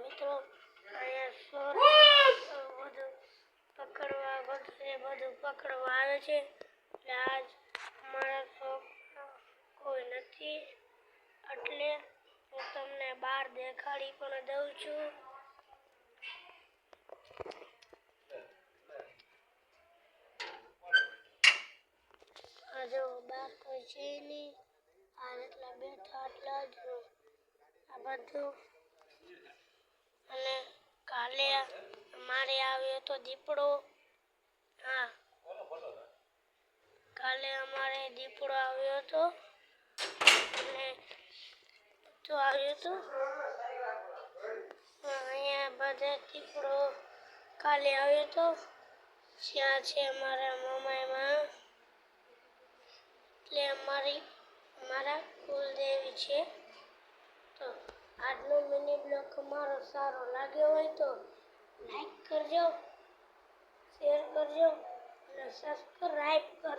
મિત્રો અહીંયા શોર બધું પકડવા આવે છે એટલે આજ અમારા શોપમાં કોઈ નથી એટલે હું તમને બહાર દેખાડી પણ દઉં છું. આ જો બહાર કોઈ છે નહીં, આ એટલા બેઠા એટલા જ આ બધું. અને કાલે અમારે આવ્યો તો દીપડો. હા, કાલે અમારે દીપડો આવ્યો હતો અને અહીંયા બધે દીપડો કાલે આવ્યો હતો. જ્યાં છે અમારા મામામાં એટલે અમારા કુલદેવી છે. તો આજનો મિની બ્લોગ અમારો સારો લાગ્યો હોય તો લાઈક કરજો, શેર કરજો અને સબસ્ક્રાઇબ કરજો.